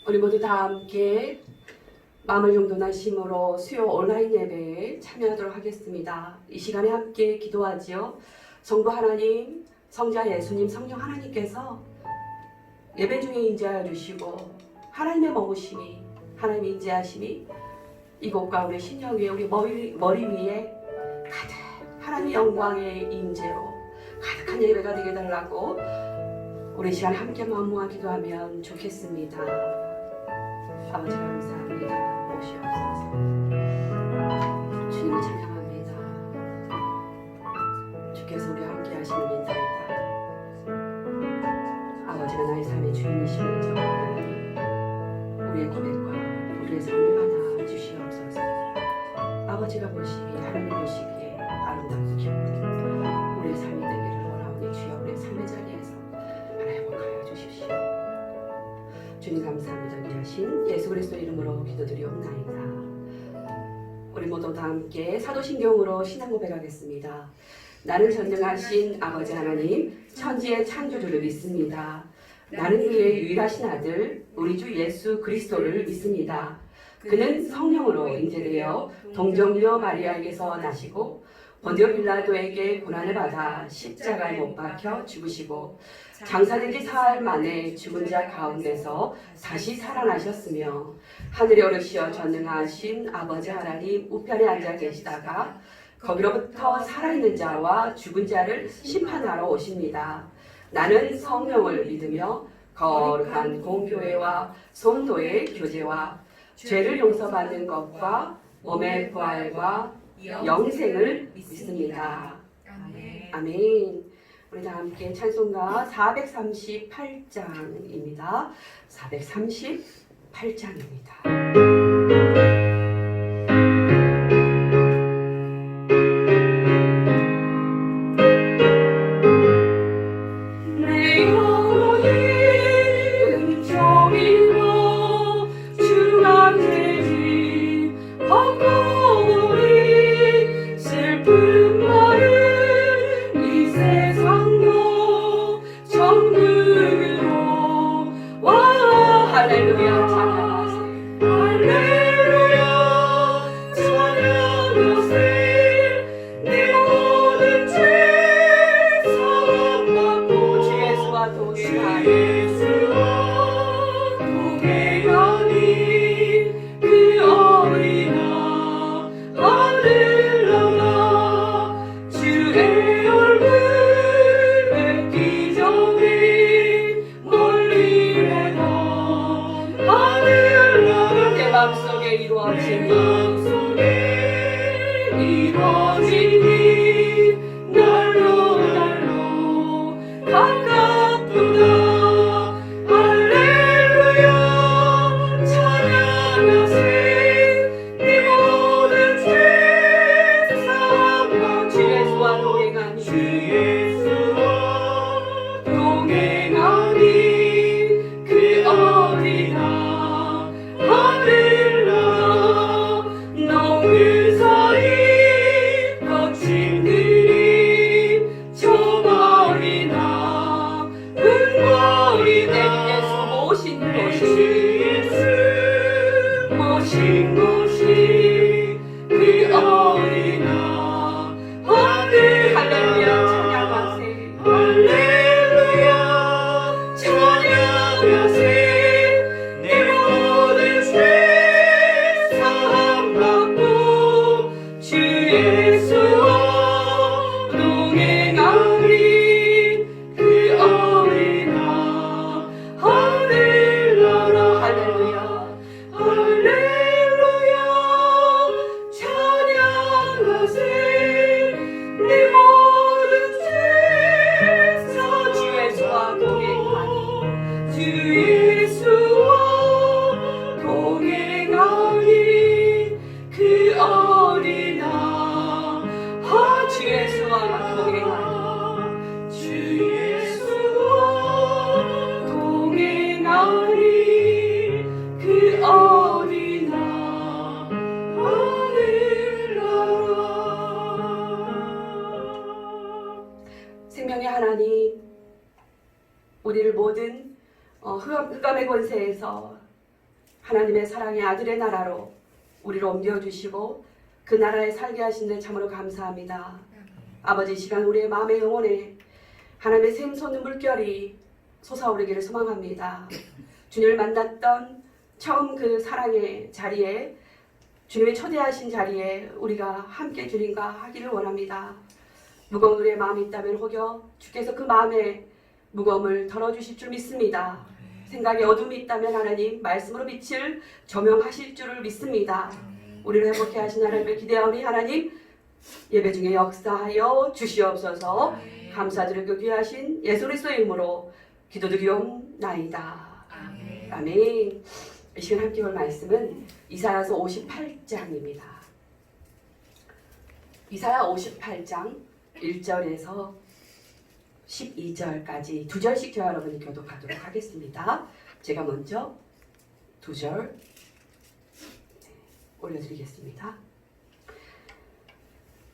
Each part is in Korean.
우리 모두 다 함께 마음을 용돈한 심으로 수요 온라인 예배에 참여하도록 하겠습니다. 이 시간에 함께 기도하지요. 성부 하나님, 성자 예수님, 성령 하나님께서 예배 중에 인재하여 주시고 하나님의 머무심이, 하나님의 인재하심이 이곳과 우리 심령 위에, 우리 머리 위에 가득 하나님의 영광의 인재로 가득한 예배가 되게 달라고 우리 시간에 함께 마음 모아 기도하면 좋겠습니다. 아버지 감사합니다. 오시옵소서. 주님을 찬양합니다. 주께서 우리와 함께 하시는 인자이다. 아버지가 나의 삶의 주인이시니 정하나니 우리의 고백과 우리의 삶을 받아 주시옵소서. 아버지가 보시기에, 하나님 보시기에 아름답고 기쁜 우리의 삶이 되기를 원하오니 주여 우리의 삶의 자리에서 하나 회복하여 주십시오. 주님 감사합니다. 위하신 예수 그리스도 이름으로 기도드리옵나이다. 우리 모두 다 함께 사도신경으로 신앙 고백하겠습니다. 나는 전능하신 아버지 하나님 천지의 창조주를 믿습니다. 나는 그의 유일하신 아들 우리 주 예수 그리스도를 믿습니다. 그는 성령으로 인재되어 동정녀 마리아에게서 나시고 본디오 빌라도에게 고난을 받아 십자가에 못 박혀 죽으시고 장사된 지 사흘 만에 죽은 자 가운데서 다시 살아나셨으며 하늘에 오르시어 전능하신 아버지 하나님 우편에 앉아 계시다가 거기로부터 살아있는 자와 죽은 자를 심판하러 오십니다. 나는 성령을 믿으며 거룩한 공교회와 성도의 교제와 죄를 용서받는 것과 몸의 부활과 영생을 믿습니다. 아멘. 우리 다 함께 찬송가 438장입니다. 438장입니다. 생명의 하나님, 우리를 모든 흑암의 권세에서 하나님의 사랑의 아들의 나라로 우리를 옮겨주시고 그 나라에 살게 하신 데 참으로 감사합니다. 아버지, 이 시간 우리의 마음의 영혼에 하나님의 샘솟는 물결이 솟아오르기를 소망합니다. 주님을 만났던 처음 그 사랑의 자리에, 주님의 초대하신 자리에 우리가 함께 주님과 하기를 원합니다. 무거운 우리의 마음이 있다면 혹여 주께서 그 마음의 무거움을 덜어주실 줄 믿습니다. 생각에 어둠이 있다면 하나님 말씀으로 빛을 조명하실 줄을 믿습니다. 우리를 회복해 하신 하나님을 기대하오니 하나님 예배 중에 역사하여 주시옵소서. 감사드리고 귀하신 예수 그리스도의 이름으로 기도드리옵나이다. 아멘. 이 시간 함께 볼 말씀은 이사야서 58장입니다. 이사야 58장 1절에서 12절까지 두 절씩 저와 여러분이 교독하도록 하겠습니다. 제가 먼저 두 절 올려드리겠습니다.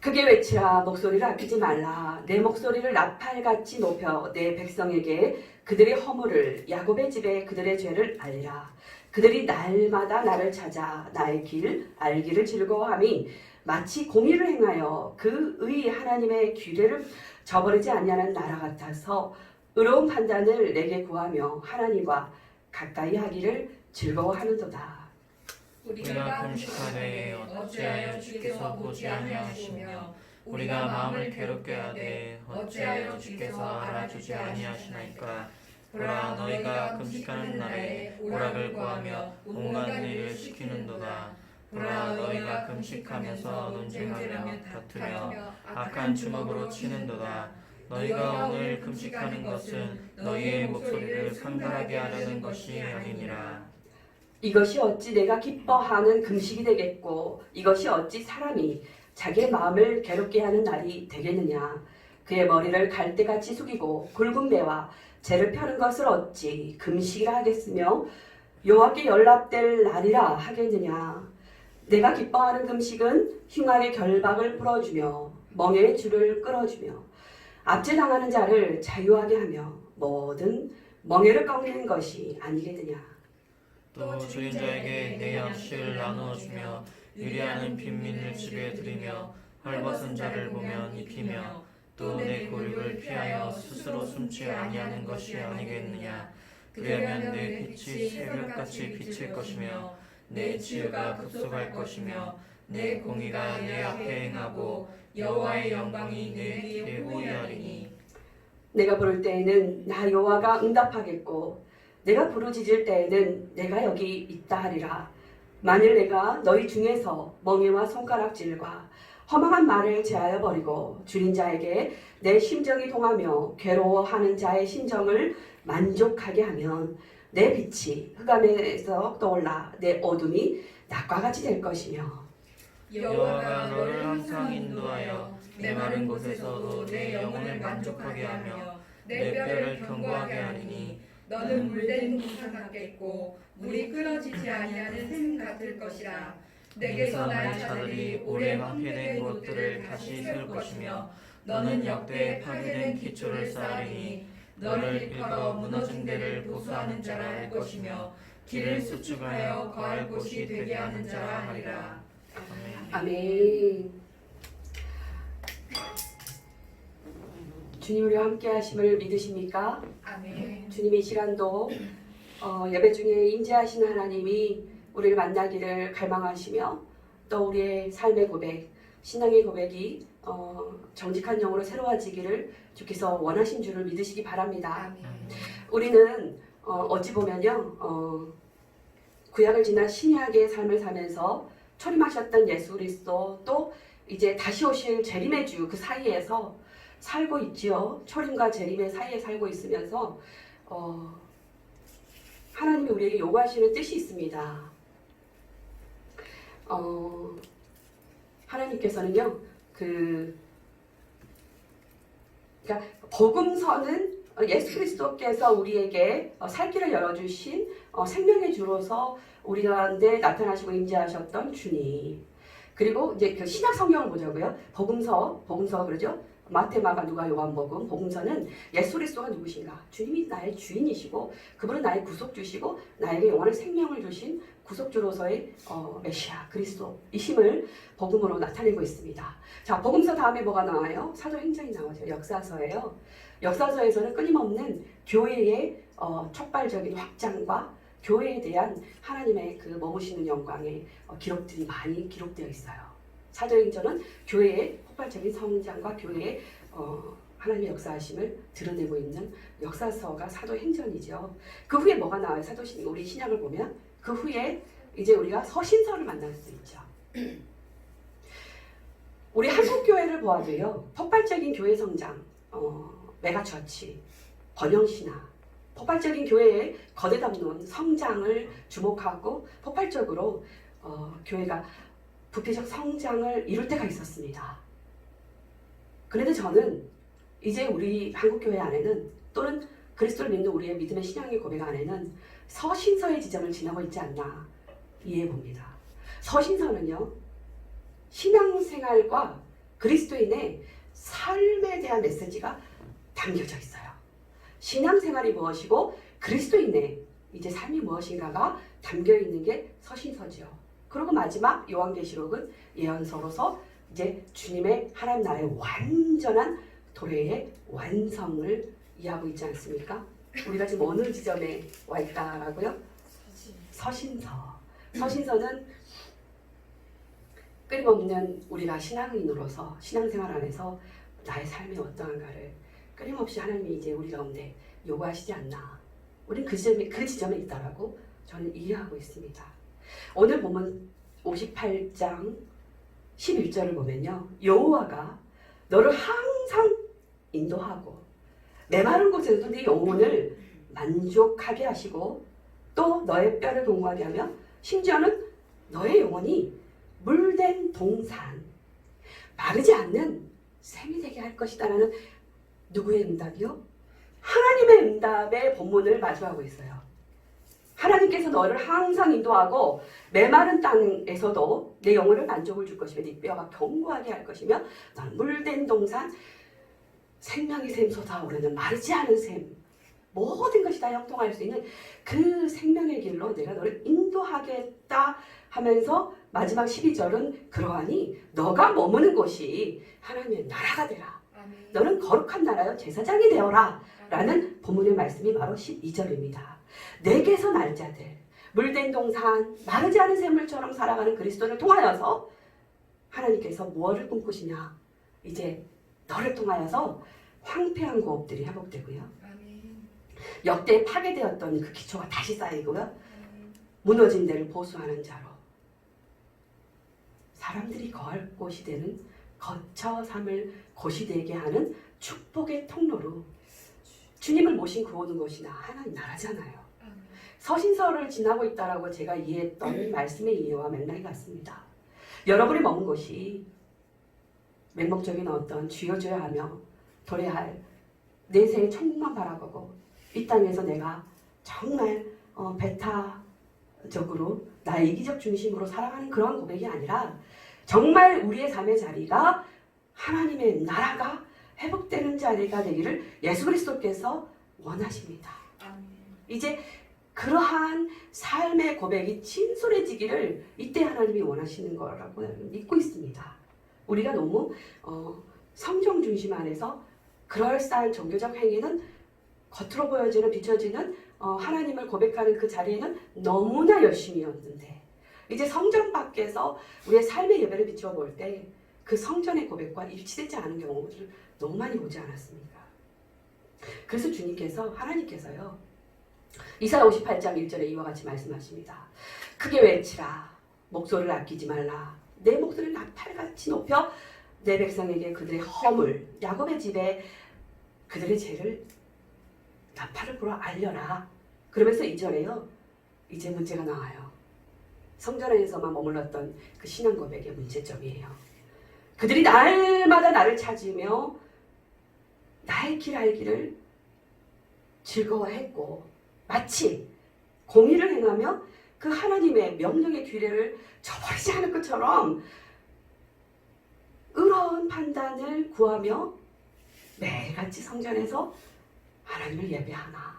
크게 외치라. 목소리를 아끼지 말라. 내 목소리를 나팔같이 높여 내 백성에게 그들의 허물을, 야곱의 집에 그들의 죄를 알리라. 그들이 날마다 나를 찾아 나의 길 알기를 즐거워함이 마치 공의를 행하여 그의 하나님의 규례를 저버리지 않냐는 나라 같아서 의로운 판단을 내게 구하며 하나님과 가까이 하기를 즐거워하는도다. 우리가 금식하되 어찌하여 주께서 보지 아니하시며 우리가 마음을 괴롭게 하되 어찌하여 주께서 알아주지 아니하시나이까. 보라, 너희가 금식하는 날에 오락을 구하며 온갖 일을 시키는도다. 보라, 너희가 금식하면서 논쟁하며 다투며 악한 주먹으로 치는도다. 너희가 오늘 금식하는 것은 너희의 목소리를 상달하게 하려는 것이 아니니라. 이것이 어찌 내가 기뻐하는 금식이 되겠고 이것이 어찌 사람이 자기의 마음을 괴롭게 하는 날이 되겠느냐. 그의 머리를 갈대같이 숙이고 굵은 배와 재를 펴는 것을 어찌 금식이라 하겠으며 여호와께 연락될 날이라 하겠느냐. 내가 기뻐하는 금식은 흉악의 결박을 풀어주며 멍에의 줄을 끌어주며 압제당하는 자를 자유하게 하며 모든 멍에를 꺾는 것이 아니겠느냐. 또 줄인 자에게 내 양식을 나누어 주며 유리하는 빈민을 집에 들이며 헐벗은 자를 보면 입히며 또 내 고육을 피하여 스스로 숨지 아니하는 것이 아니겠느냐. 그러면 내 빛이 새벽같이 비칠 것이며 내 치유가 급속할 것이며 내 공의가 내 앞에 행하고 여호와의 영광이 내 뒤에 호위하리니. 내가 부를 때에는 나 여호와가 응답하겠고 내가 부르짖을 때에는 내가 여기 있다 하리라. 만일 내가 너희 중에서 멍에와 손가락질과 허망한 말을 제하여 버리고 줄인 자에게 내 심정이 동하며 괴로워하는 자의 심정을 만족하게 하면 내 빛이 흑암에서 떠올라 내 어둠이 낮과 같이 될 것이며 여호와가 너를 항상 인도하여 내 마른 곳에서도 내 영혼을 만족하게 하며 내 뼈를 견고하게 하리니. 너는 물된 동산 같겠고 물이 끊어지지 아니하는 샘 같을 것이라. 내게서 날 자들이 오래 황폐된 곳들을 다시 세울 것이며 너는 역대에 파괴된 기초를 쌓으리니. 너를 일컬어 무너진 데를 보수하는 자라 할 것이며 길을 수축하여 거할 곳이 되게 하는 자라 하리라. 아멘. 주님 우리와 함께 하심을 믿으십니까? 아멘. 주님이 이 시간도 예배 중에 임재하신 하나님이 우리를 만나기를 갈망하시며 또 우리의 삶의 고백, 신앙의 고백이 정직한 영으로 새로워지기를 주께서 원하신 줄을 믿으시기 바랍니다. 아멘. 우리는 어찌 보면요 구약을 지난 신약의 삶을 살면서 초림하셨던 예수 그리스도 또 이제 다시 오실 재림의 주 그 사이에서 살고 있지요. 초림과 재림의 사이에 살고 있으면서 하나님이 우리에게 요구하시는 뜻이 있습니다. 하나님께서는요, 그러니까 복음서는 예수 그리스도께서 우리에게 살 길을 열어주신 생명의 주로서 우리 가운데 나타나시고 임재하셨던 주님. 그리고 이제 그 신약 성경을 보자고요. 복음서 그러죠. 마태, 마가, 누가, 요한복음, 복음서는 예수 그리스도가 누구신가? 주님이 나의 주인이시고 그분은 나의 구속주시고 나에게 영원한 생명을 주신 구속주로서의 메시아 그리스도이심을 복음으로 나타내고 있습니다. 자, 복음서 다음에 뭐가 나와요? 사도행전이 나오죠. 역사서예요. 역사서에서는 끊임없는 교회의 촉발적인 확장과 교회에 대한 하나님의 그 머무시는 영광의 기록들이 많이 기록되어 있어요. 사도행전은 교회의 폭발적인 성장과 교회의 하나님의 역사하심을 드러내고 있는 역사서가 사도행전이죠. 그 후에 뭐가 나와요? 우리 신약을 보면 그 후에 이제 우리가 서신서를 만날 수 있죠. 우리 한국 교회를 보아도요. 폭발적인 교회 성장, 메가처치, 번영신화, 폭발적인 교회의 거대 담론 성장을 주목하고 폭발적으로 교회가 부패적 성장을 이룰 때가 있었습니다. 그런데 저는 이제 우리 한국교회 안에는 또는 그리스도를 믿는 우리의 믿음의 신앙의 고백 안에는 서신서의 지점을 지나고 있지 않나 이해해 봅니다. 서신서는요. 신앙생활과 그리스도인의 삶에 대한 메시지가 담겨져 있어요. 신앙생활이 무엇이고 그리스도인의 이제 삶이 무엇인가가 담겨있는 게 서신서죠. 그리고 마지막 요한계시록은 예언서로서 이제 주님의 하나님 나라의 완전한 도래의 완성을 이해하고 있지 않습니까? 우리가 지금 어느 지점에 와 있다라고요? 서신서. 서신서는 끊임없는 우리가 신앙인으로서 신앙생활 안에서 나의 삶이 어떠한가를 끊임없이 하나님이 이제 우리 가운데 요구하시지 않나. 우린 그 지점에 있다라고 저는 이해하고 있습니다. 오늘 보면 58장 11절을 보면요. 여호와가 너를 항상 인도하고 메마른 곳에서도 네 영혼을 만족하게 하시고 또 너의 뼈를 동하게 하며 심지어는 너의 영혼이 물된 동산 마르지 않는 샘이 되게 할 것이다라는 누구의 응답이요? 하나님의 응답의 본문을 마주하고 있어요. 하나님께서 너를 항상 인도하고 메마른 땅에서도 내 영혼을 만족을 줄 것이며 네 뼈가 견고하게 할 것이며 너는 물된 동산 생명의 샘 솟아오르는 마르지 않은 샘 모든 것이 다 형통할 수 있는 그 생명의 길로 내가 너를 인도하겠다 하면서 마지막 12절은 그러하니 너가 머무는 곳이 하나님의 나라가 되라. 너는 거룩한 나라여 제사장이 되어라 라는 본문의 말씀이 바로 12절입니다. 내게서 날 자들 물된 동산 마르지 않은 샘물처럼 살아가는 그리스도를 통하여서 하나님께서 무엇을 꿈꾸시냐 이제 너를 통하여서 황폐한 고업들이 회복되고요. 역대 파괴되었던 그 기초가 다시 쌓이고요. 무너진 데를 보수하는 자로 사람들이 거할 곳이 되는 거처 삼을 곳이 되게 하는 축복의 통로로 주님을 모신 구원은 것이나 하나님 나라잖아요. 서신서를 지나고 있다라고 제가 이해했던 말씀의 이해와 맥락이 같습니다. 여러분이 머문 곳이 맹목적인 어떤 쥐어줘야 하며 도래할 내세의 천국만 바라보고 이 땅에서 내가 정말 배타적으로 나의 이기적 중심으로 살아가는 그러한 고백이 아니라 정말 우리의 삶의 자리가 하나님의 나라가 회복되는 자리가 되기를 예수 그리스도께서 원하십니다. 이제 그러한 삶의 고백이 진솔해지기를 이때 하나님이 원하시는 거라고 믿고 있습니다. 우리가 너무 성경 중심 안에서 그럴싸한 종교적 행위는 겉으로 보여지는 비춰지는 하나님을 고백하는 그 자리에는 너무나 열심히였는데 이제 성전 밖에서 우리의 삶의 예배를 비춰볼 때 그 성전의 고백과 일치되지 않은 경우를 너무 많이 보지 않았습니까? 그래서 주님께서 하나님께서요 이사야 58장 1절에 이와 같이 말씀하십니다. 크게 외치라 목소리를 아끼지 말라 내 목소리를 나팔같이 높여 내 백성에게 그들의 허물 야곱의 집에 그들의 죄를 나팔을 불어 알려라. 그러면서 2절에요 이제 문제가 나와요. 성전 안에서만 머물렀던 그 신앙 고백의 문제점이에요. 그들이 날마다 나를 찾으며 나의 길 알기를 즐거워했고 마치 공의를 행하며 그 하나님의 명령의 규례를 저버리지 않을 것처럼 의로운 판단을 구하며 매일같이 성전에서 하나님을 예배하나?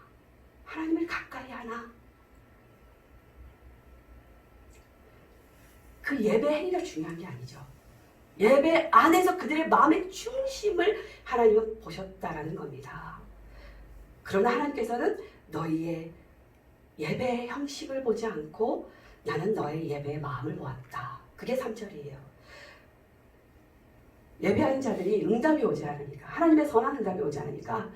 하나님을 가까이 하나? 그 예배 행위가 중요한 게 아니죠. 예배 안에서 그들의 마음의 중심을 하나님은 보셨다라는 겁니다. 그러나 하나님께서는 너희의 예배의 형식을 보지 않고 나는 너의 예배의 마음을 보았다. 그게 3절이에요. 예배하는 자들이 응답이 오지 않으니까, 하나님의 선한 응답이 오지 않으니까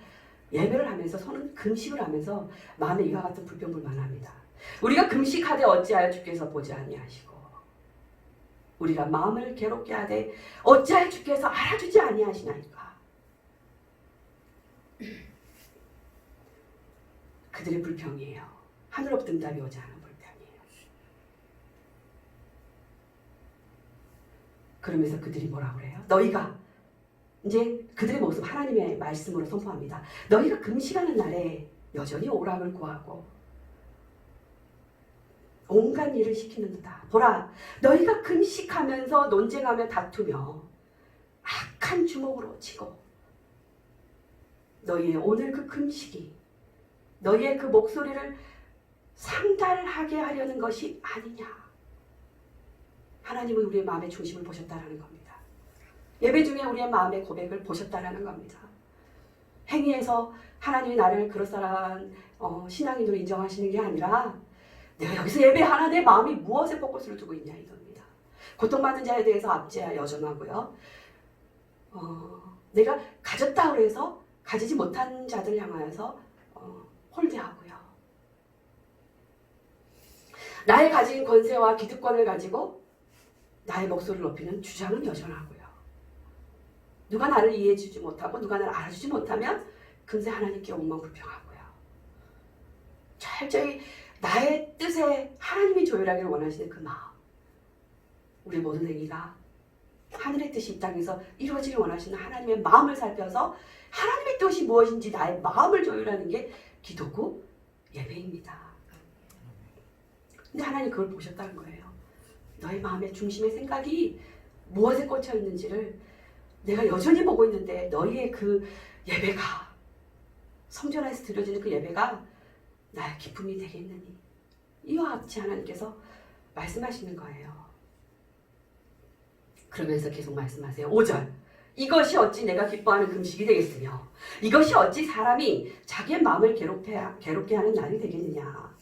예배를 하면서 손은 금식을 하면서 마음에 이와 같은 불평불만합니다. 우리가 금식하되 어찌하여 주께서 보지 아니하시고, 우리가 마음을 괴롭게 하되 어찌하여 주께서 알아주지 아니하시나이까. 그들의 불평이에요. 하늘로부터 응답이 오지 않은 불평이에요. 그러면서 그들이 뭐라고 그래요? 너희가, 이제 그들의 모습 하나님의 말씀으로 선포합니다. 너희가 금식하는 날에 여전히 오락을 구하고 온갖 일을 시키는도다. 보라, 너희가 금식하면서 논쟁하며 다투며 악한 주먹으로 치고, 너희의 오늘 그 금식이 너희의 그 목소리를 상달하게 하려는 것이 아니냐. 하나님은 우리의 마음의 중심을 보셨다라는 겁니다. 예배 중에 우리의 마음의 고백을 보셨다라는 겁니다. 행위에서 하나님이 나를 그럴싸한 신앙인으로 인정하시는 게 아니라 내가 여기서 예배하나 내 마음이 무엇에 포커스를 두고 있냐 이겁니다. 고통받는 자에 대해서 압제하 여전하고요. 내가 가졌다 그래서 가지지 못한 자들 향하여서 홀대하고요. 나의 가진 권세와 기득권을 가지고 나의 목소리를 높이는 주장은 여전하고요. 누가 나를 이해해주지 못하고 누가 나를 알아주지 못하면 금세 하나님께 원망불평하고요. 철저히 나의 뜻에 하나님이 조율하기를 원하시는 그 마음, 우리 모든 행위가 하늘의 뜻이 이 땅에서 이루어지길 원하시는 하나님의 마음을 살펴서 하나님의 뜻이 무엇인지 나의 마음을 조율하는 게 기도고 예배입니다. 근데 하나님 그걸 보셨다는 거예요. 너의 마음의 중심의 생각이 무엇에 꽂혀 있는지를 내가 여전히 보고 있는데 너희의 그 예배가, 성전에서 드려지는 그 예배가 나의 기쁨이 되겠느니. 이와 같이 하나님께서 말씀하시는 거예요. 그러면서 계속 말씀하세요. 5절. 이것이 어찌 내가 기뻐하는 금식이 되겠으며 이것이 어찌 사람이 자기의 마음을 괴롭게 하는 날이 되겠느냐.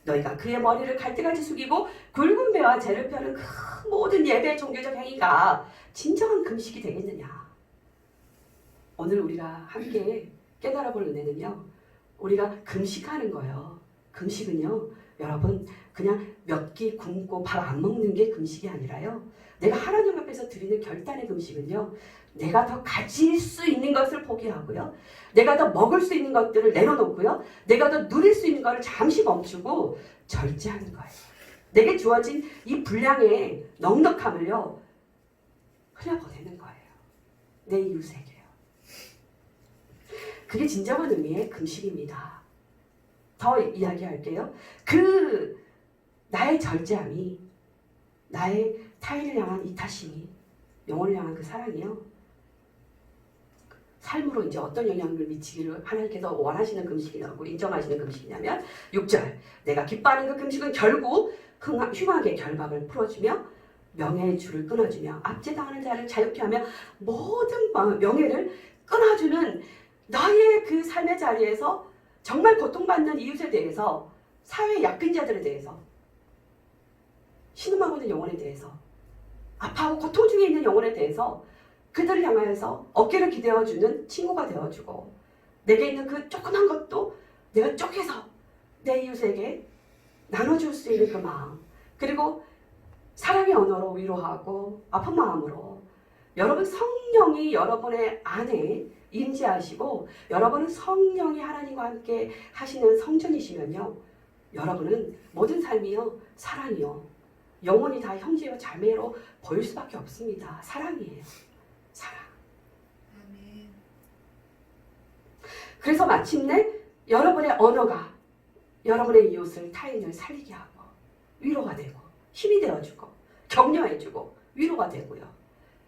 너희가 그의 머리를 갈대같이 숙이고 굵은 배와 재를 펴는 그 모든 예배 종교적 행위가 진정한 금식이 되겠느냐. 오늘 우리가 함께 깨달아 볼 은혜는요, 우리가 금식하는 거예요. 금식은요, 여러분 그냥 몇 끼 굶고 밥 안 먹는 게 금식이 아니라요, 내가 하나님 앞에서 드리는 결단의 금식은요, 내가 더 가질 수 있는 것을 포기하고요, 내가 더 먹을 수 있는 것들을 내려놓고요, 내가 더 누릴 수 있는 것을 잠시 멈추고 절제하는 거예요. 내게 주어진 이 분량의 넉넉함을요 흘려보내는 거예요. 내 이웃에게요. 그게 진정한 의미의 금식입니다. 더 이야기할게요. 그 나의 절제함이, 나의 타인을 향한 이타심이, 영혼을 향한 그 사랑이요, 삶으로 이제 어떤 영향을 미치기를 하나님께서 원하시는 금식이라고 인정하시는 금식이냐면 6절. 내가 기뻐하는 그 금식은 결국 흉악의 결박을 풀어주며 명예의 줄을 끊어주며 압제당하는 자를 자유케 하며 모든 명예를 끊어주는 너의 그 삶의 자리에서 정말 고통받는 이웃에 대해서, 사회의 약근자들에 대해서, 신음하고 있는 영혼에 대해서, 아파하고 고통 중에 있는 영혼에 대해서 그들을 향하여서 어깨를 기대어주는 친구가 되어주고, 내게 있는 그 조그만 것도 내가 쪼개서 내 이웃에게 나눠줄 수 있는 그 마음, 그리고 사랑의 언어로 위로하고 아픈 마음으로, 여러분 성령이 여러분의 안에 임재하시고 여러분은 성령이 하나님과 함께 하시는 성전이시면요, 여러분은 모든 삶이요 사랑이요, 영혼이 다 형제요 자매로 보일 수밖에 없습니다. 사랑이에요. 사랑. 아멘. 그래서 마침내 여러분의 언어가 여러분의 이웃을, 타인을 살리게 하고 위로가 되고 힘이 되어주고 격려해주고 위로가 되고요.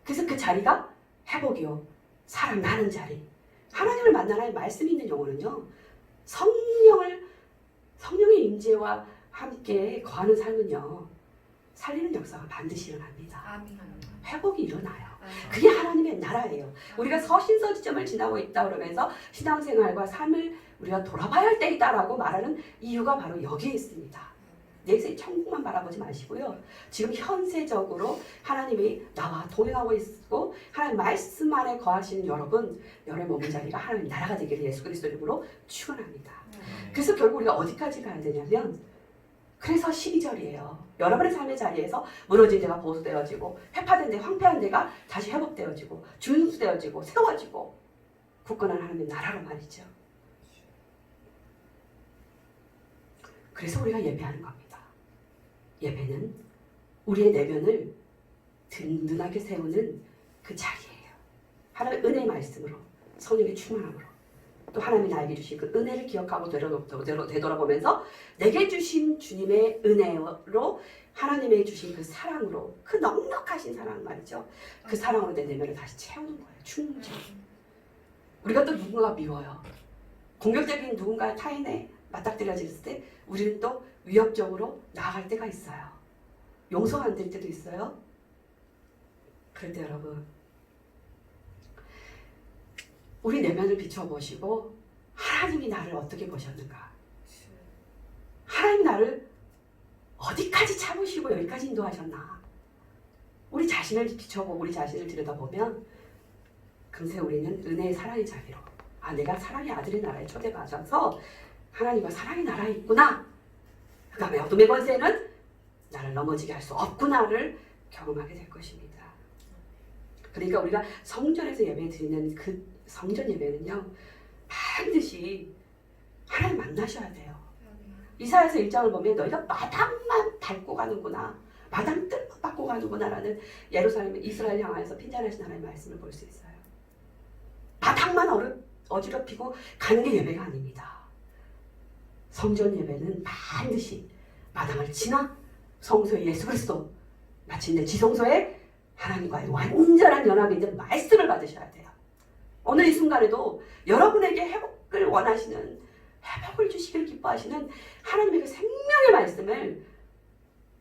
그래서 그 자리가 회복이요, 사랑 나는 자리, 하나님을 만나라는 말씀이 있는 영혼은요. 성령의 임재와 함께 거하는 삶은요. 살리는 역사가 반드시 일어납니다. 아멘. 회복이 일어나요. 아멘. 그게 하나님의 나라예요. 우리가 서신서 지점을 지나고 있다 그러면서 신앙생활과 삶을 우리가 돌아봐야 할 때이다라고 말하는 이유가 바로 여기에 있습니다. 내세 천국만 바라보지 마시고요. 지금 현세적으로 하나님이 나와 동행하고 있고 하나님 말씀 안에 거하시는 여러분, 여러분의 머문 자리가 하나님 나라가 되기를 예수 그리스도 이름으로 축원합니다. 그래서 결국 우리가 어디까지 가야 되냐면 그래서 12절이에요. 여러분의 삶의 자리에서 무너진 데가 보수되어지고 회파된 데 황폐한 데가 다시 회복되어지고 준수되어지고 세워지고 굳건한 하나님의 나라로 말이죠. 그래서 우리가 예배하는 겁니다. 예배는 우리의 내면을 든든하게 세우는 그 자리예요. 하나님의 은혜의 말씀으로 성령의 충만함으로 또 하나님이 나에게 주신 그 은혜를 기억하고 되돌아보면서 내게 주신 주님의 은혜로 하나님의 주신 그 사랑으로 그 넉넉하신 사랑 말이죠. 그 사랑으로 내 내면을 다시 채우는 거예요. 충전. 우리가 또 누군가가 미워요. 공격적인 누군가 타인에 맞닥뜨려질 때 우리는 또 위협적으로 나아갈 때가 있어요. 용서 안 될 때도 있어요. 그럴 때 여러분 우리 내면을 비춰보시고 하나님이 나를 어떻게 보셨는가? 하나님이 나를 어디까지 참으시고 여기까지 인도하셨나? 우리 자신을 비춰보고 우리 자신을 들여다보면 금세 우리는 은혜의 사랑의 자리로 내가 사랑의 아들의 나라에 초대받아서 하나님과 사랑의 나라에 있구나. 그 다음에 어둠의 권세는 나를 넘어지게 할 수 없구나를 경험하게 될 것입니다. 그러니까 우리가 성전에서 예배 드리는 그 성전 예배는요. 반드시 하나님 만나셔야 돼요. 이사야서 1장을 보면 너희가 마당만 밟고 가는구나. 마당 뜰만 밟고 가는구나 라는 예루살렘 이스라엘 향하여서 핀잔하신 하나님의 말씀을 볼 수 있어요. 마당만 어지럽히고 가는 게 예배가 아닙니다. 성전 예배는 반드시 마당을 지나 성소의 예수 그리스도 마침내 지성소에 하나님과의 완전한 연합이 있는 말씀을 받으셔야 돼요. 오늘 이 순간에도 여러분에게 회복을 원하시는 회복을 주시기를 기뻐하시는 하나님의 그 생명의 말씀을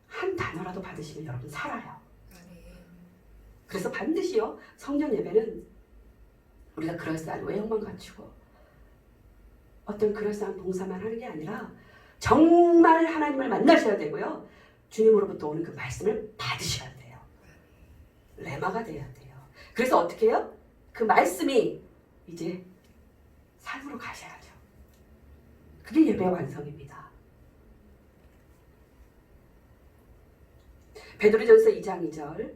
한 단어라도 받으시면 여러분 살아요. 그래서 반드시요 성전 예배는 우리가 그럴싸한 외형만 갖추고 어떤 그럴싸한 봉사만 하는 게 아니라 정말 하나님을 만나셔야 되고요. 주님으로부터 오는 그 말씀을 받으셔야 돼요. 레마가 돼야 돼요. 그래서 어떻게 해요? 그 말씀이 이제 삶으로 가셔야죠. 그게 예배의 완성입니다. 베드로전서 2장 2절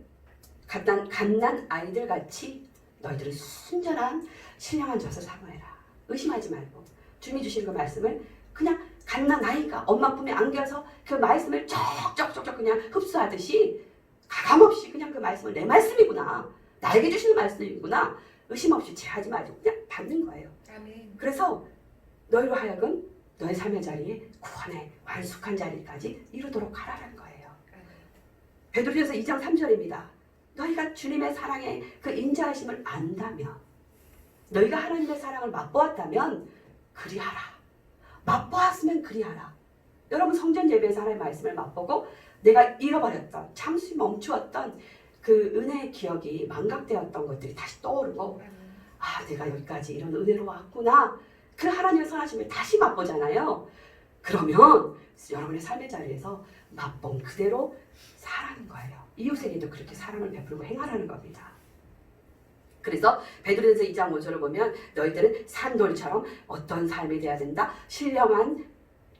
갓난 아이들 같이 너희들은 순전한 신령한 젖을 사모해라. 의심하지 말고 주님이 주신 그 말씀을 그냥 갓난 아이가 엄마 품에 안겨서 그 말씀을 쩍쩍쩍쩍 그냥 흡수하듯이 가감없이 그냥 그 말씀을 내 말씀이구나. 나에게 주시는 말씀이구나. 의심 없이 제하지 말고 그냥 받는 거예요. 아멘. 그래서 너희로 하여금 너의 삶의 자리에 구원의 완숙한 자리까지 이루도록 하라는 거예요. 베드로전서 2장 3절입니다. 너희가 주님의 사랑의 그 인자하심을 안다면 너희가 하나님의 사랑을 맛보았다면 그리하라. 맛보았으면 그리하라. 여러분 성전 예배에서 하나님의 말씀을 맛보고 내가 잃어버렸던 참수히 멈추었던 그 은혜의 기억이 망각되었던 것들이 다시 떠오르고 내가 여기까지 이런 은혜로 왔구나. 그 하나님의 선하심을 다시 맛보잖아요. 그러면 여러분의 삶의 자리에서 맛본 그대로 살아가는 거예요. 이웃에게도 그렇게 사랑을 베풀고 행하라는 겁니다. 그래서 베드로전서 2장 5절을 보면 너희들은 산돌처럼 어떤 삶이 돼야 된다. 신령한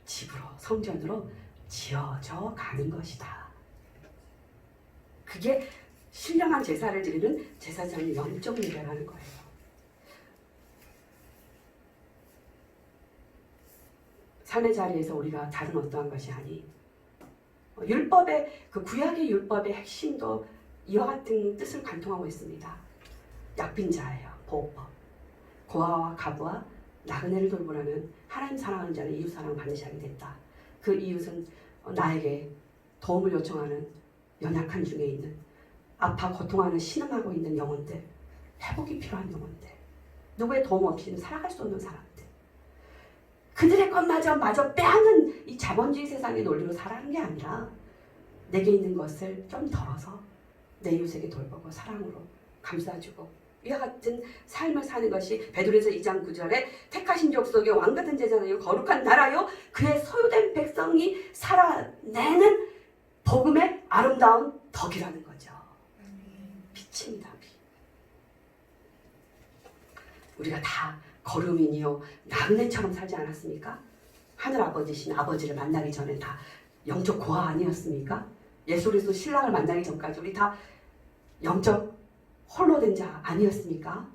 집으로 성전으로 지어져 가는 것이다. 그게 신령한 제사를 드리는 제사장의 영적 예배라는 거예요. 삶의 자리에서 우리가 다른 어떠한 것이 아닌 율법의 그 구약의 율법의 핵심도 이와 같은 뜻을 관통하고 있습니다. 약빈자예요. 보호법. 고아와 가부와 나그네를 돌보라는 하나님 사랑하는 자는 이웃 사랑을 반드시 하게 됐다. 그 이웃은 나에게 도움을 요청하는 연약한 중에 있는 아파 고통하는 신음하고 있는 영혼들, 회복이 필요한 영혼들, 누구의 도움 없이는 살아갈 수 없는 사람들. 그들의 것마저 빼앗는 이 자본주의 세상의 논리로 살아가는 게 아니라 내게 있는 것을 좀 덜어서 내 이웃에게 돌보고 사랑으로 감싸주고 이와 같은 삶을 사는 것이 베드로전서 2장 9절에 택하신 족속의 왕같은 제자나요 거룩한 나라요 그의 소유된 백성이 살아내는 복음의 아름다운 덕이라는 거죠. 빛입니다. 빛. 우리가 다 거루민이요 나그네처럼 살지 않았습니까? 하늘 아버지신 아버지를 만나기 전에 다 영적 고아 아니었습니까? 예수 그리스도 신랑을 만나기 전까지 우리 다 영적 홀로 된 자 아니었습니까?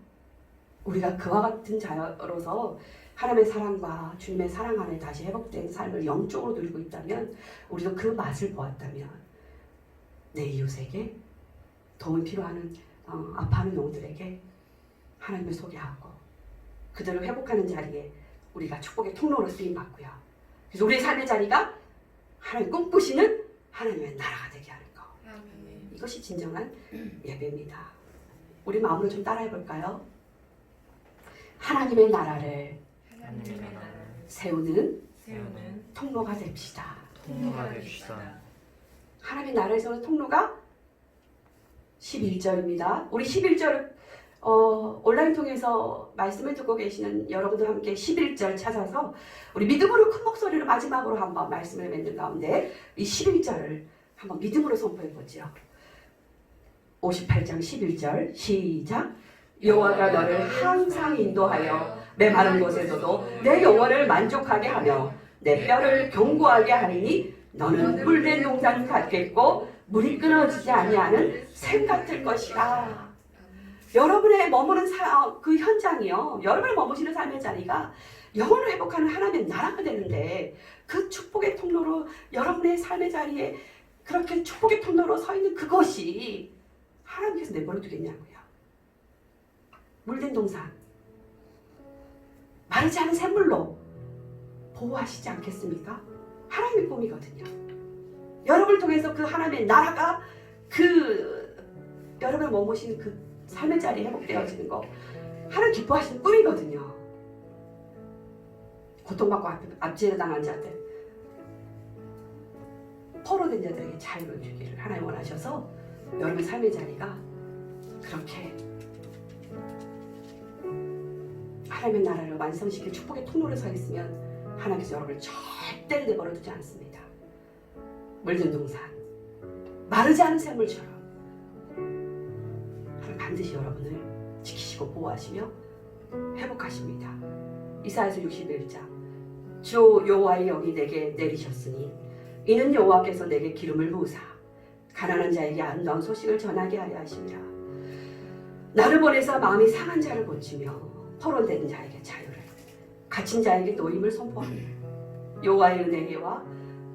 우리가 그와 같은 자로서 하나님의 사랑과 주님의 사랑 안에 다시 회복된 삶을 영적으로 누리고 있다면 우리도 그 맛을 보았다면 내 이웃에게 도움이 필요한 아파하는 영들에게 하나님을 소개하고 그들을 회복하는 자리에 우리가 축복의 통로로 쓰임받고요. 그래서 우리의 삶의 자리가 하나님 꿈꾸시는 하나님의 나라가 되게 하는 것. 이것이 진정한 예배입니다. 우리 마음으로 좀 따라해 볼까요? 하나님의 나라를 세우는 통로가 됩시다. 통로가 됩시다. 하나님의 나라를 세우는 통로가 11절입니다. 우리 11절 온라인 통해서 말씀을 듣고 계시는 여러분들 함께 11절 찾아서 우리 믿음으로 큰 목소리로 마지막으로 한번 말씀을 맺는 가운데 이 11절을 한번 믿음으로 선포해 보죠. 58장 11절 시작. 여호와가 너를 항상 인도하여 메마른 곳에서도 내 영혼을 만족하게 하며 내 뼈를 견고하게 하리니 너는 물된 동산 같겠고 물이 끊어지지 아니하는 샘 같을 것이라. 여러분의 머무는 그 현장이요, 여러분이 머무시는 삶의 자리가 영혼을 회복하는 하나님의 나라가 되는데 그 축복의 통로로 여러분의 삶의 자리에 그렇게 축복의 통로로 서 있는 그것이 하나님께서 내버려 두겠냐고요. 물된 동산, 마르지 않은 샘물로 보호하시지 않겠습니까? 하나님의 꿈이거든요. 여러분을 통해서 그 하나님의 나라가 여러분을 머무시는 그 삶의 자리에 회복되어지는 거 하나님 기뻐하시는 꿈이거든요. 고통받고 압제를 당한 자들, 포로된 자들에게 자유를 주기를 하나님 원하셔서 여러분의 삶의 자리가 그렇게 하나님의 나라를 완성시킬 축복의 통로를 서 있으면 하나님께서 여러분을 절대로 내버려 두지 않습니다. 물든 동산, 마르지 않은 샘물처럼 하나님 반드시 여러분을 지키시고 보호하시며 회복하십니다. 이사야서 61장 주 여호와의 영이 내게 내리셨으니 이는 여호와께서 내게 기름을 부으사 가난한 자에게 아름다운 소식을 전하게 하려 하심이라. 나를 보내사 마음이 상한 자를 고치며 포로된 자에게 자유를, 갇힌 자에게 노임을 선포하며 여호와의 은혜와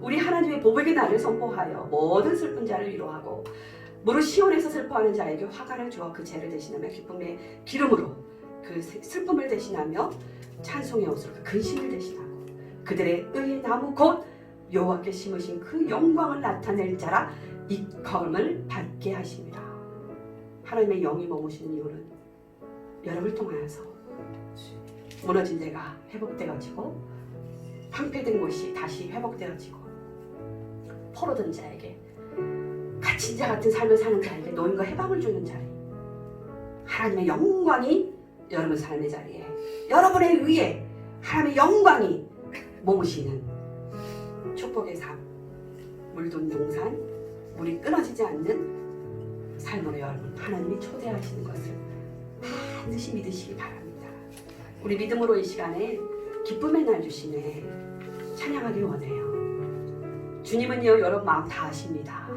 우리 하나님의 보복의 날을 선포하여 모든 슬픈 자를 위로하고 무릇 시온에서 슬퍼하는 자에게 화관을 주어 그 죄를 대신하며 기쁨의 기름으로 그 슬픔을 대신하며 찬송의 옷으로 그 근심을 대신하고 그들의 의의 나무 곧 여호와께 심으신 그 영광을 나타낼 자라 일컬음을 받게 하십니다. 하나님의 영이 머무시는 이유는 여러분을 통하여서 무너진 데가 회복되어지고 황폐된 곳이 다시 회복되어지고 포로된 자에게, 갇힌 자 같은 삶을 사는 자에게 노임과 해방을 주는 자리, 하나님의 영광이 여러분 삶의 자리에, 여러분의 위에 하나님의 영광이 머무시는 축복의 삶, 물든 동산, 물이 끊어지지 않는 삶으로 여러분 하나님이 초대하시는 것을 반드시 믿으시기 바랍니다. 우리 믿음으로 이 시간에 기쁨의 날 주시네 찬양하길 원해요. 주님은요 여러분 마음 다 아십니다.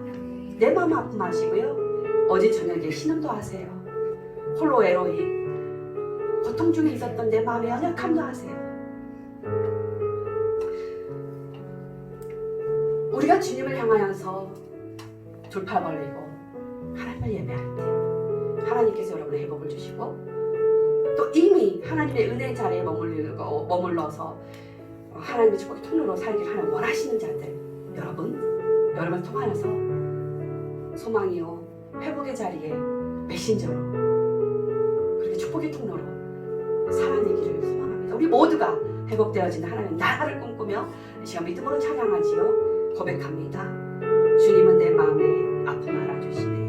내 마음 아픔 아시고요, 어제 저녁에 신음도 하세요. 홀로 외로이 고통 중에 있었던 내 마음의 연약함도 하세요. 우리가 주님을 향하여서 둘팔 벌리고 하나님을 예배할 때 하나님께서 여러분의 회복을 주시고 또 이미 하나님의 은혜 자리에 머물러서 하나님의 축복의 통로로 살기를 하나님 원하시는 자들, 여러분을 통하여서 소망이요 회복의 자리에 메신저로 그렇게 축복의 통로로 살아내기를 소망합니다. 우리 모두가 회복되어지는 하나님의 나라를 꿈꾸며 이 시간 믿음으로 찬양하지요. 고백합니다. 주님은 내 마음의 아픔 알아주시네.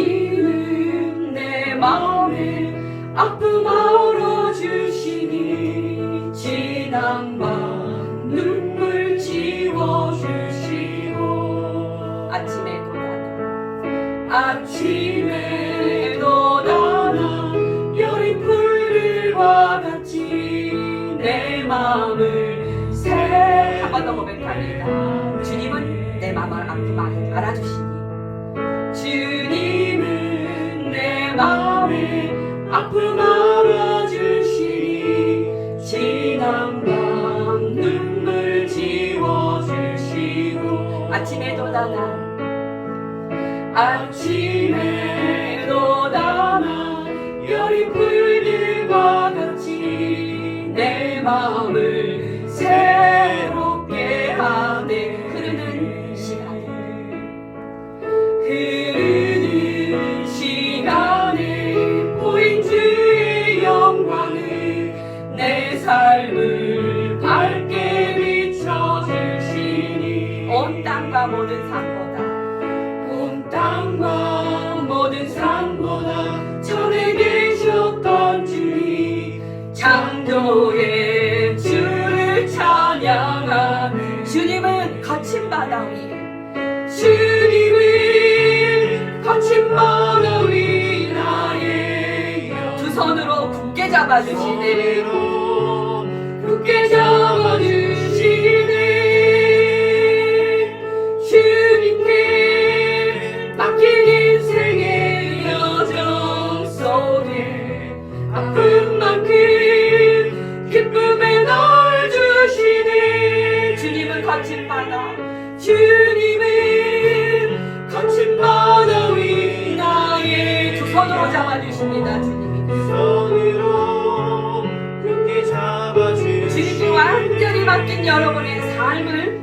주님은 내 마음의 아픔 알아주시니 지난 밤 눈물 지워주시고 아침에도 나나 여린 풀들과 같이 내 마음을 한 번 더 고백합니다. 주님은 내 마음을 아픔 알아주시니 주님은 내 마음의 아픔 알아주시니 지난 밤 눈물 지워주시고 아침에도 나나 여린 풀들과 같이 내 마음을 새롭게 하네. 흐르는 시간에 보인 주의 영광을 내 삶을 밝게 비춰주시니 온 땅과 모든 산보다 전에 계셨던 주님 창조의 주를 찬양하네. 주님은 거친 바다 위 나의 두 손으로 굳게 잡아주시네. 주님께 맡긴 인생의 여정 속에 아픔만큼 기쁨의 날 주시네. 주님은 거친 바다 위 나의 두 손으로 잡아주십니다. 주님께 완전히 맡긴 여러분의 삶을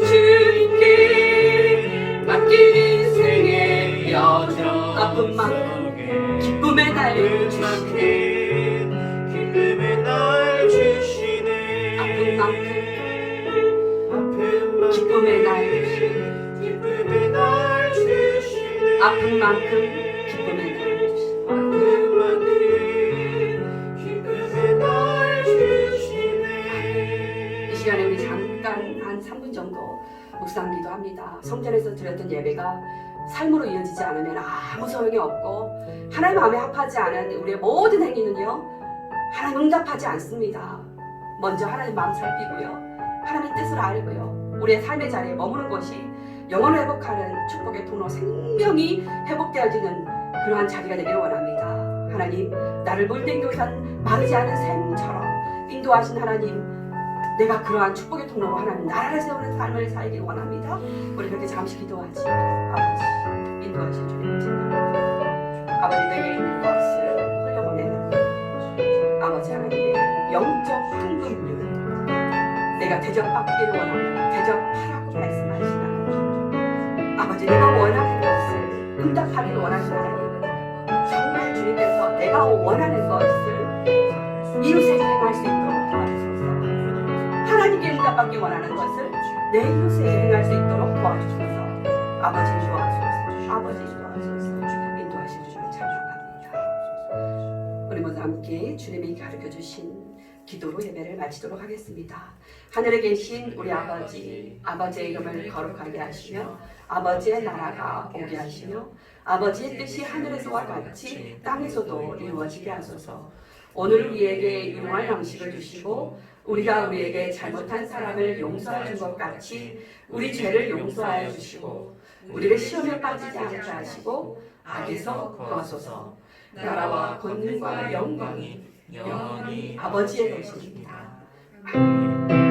주님께 맡긴 인생의 여정 아픔만큼 기쁨의 날 주시네. 아픔만큼 기쁨의 날 주시네. 아픔만큼 기쁨의 날 주시네. 이 시간에 우리 잠깐 한 3분 정도 묵상 기도합니다. 성전에서 드렸던 예배가 삶으로 이어지지 않으면 아무 소용이 없고 하나님 마음에 합하지 않은 우리의 모든 행위는요 하나님 응답하지 않습니다. 먼저 하나님 마음 살피고요, 하나님의 뜻을 알고요, 우리의 삶의 자리에 머무는 것이 영혼을 회복하는 축복의 통로, 생명이 회복되어지는 그러한 자리가 되기를 원합니다. 하나님, 나를 물된 교산 마르지 않은 샘처럼 인도하신 하나님, 내가 그러한 축복의 통로로 하나님 나라를 세우는 삶을 살기를 원합니다. 우리 그렇게 잠시 기도하지. 아버지, 인도하신 주님을 찬양합니다. 아버지, 내게 있는 것을 흘려보내는 아버지 하나님의 영적 황금률, 내가 대접받기를 원합니다. 대접하라고 말씀하신 하나님, 아버지, 내가 원하는 것을 응답하기를 원하는 하나님, 정말 주님께서 내가 원하는 것을 이웃에게 행할 수 있도록 도와주소서. 하나님께 응답받기 원하는 것을 내 이웃에게 행할 수 있도록 도와주소서. 아버지 도와주소서. 아버지 도와주소서. 인도하신 주님을 찬양합니다. 우리 모두 함께 주님이 가르쳐주신 기도로 예배를 마치도록 하겠습니다. 하늘에 계신 우리 아버지, 아버지의 이름을 거룩하게 하시며 아버지의 나라가 오게 하시며 아버지의 뜻이 하늘에서와 같이 땅에서도 이루어지게 하소서. 오늘 우리에게 용할 양식을 주시고 우리가 우리에게 잘못한 사람을 용서해 준 것 같이 우리 죄를 용서하여 주시고 우리를 시험에 빠지지 않게 하시고 악에서 구하소서. 나라와 권능과 영광이 영원히 아버지의 것입니다. 아멘.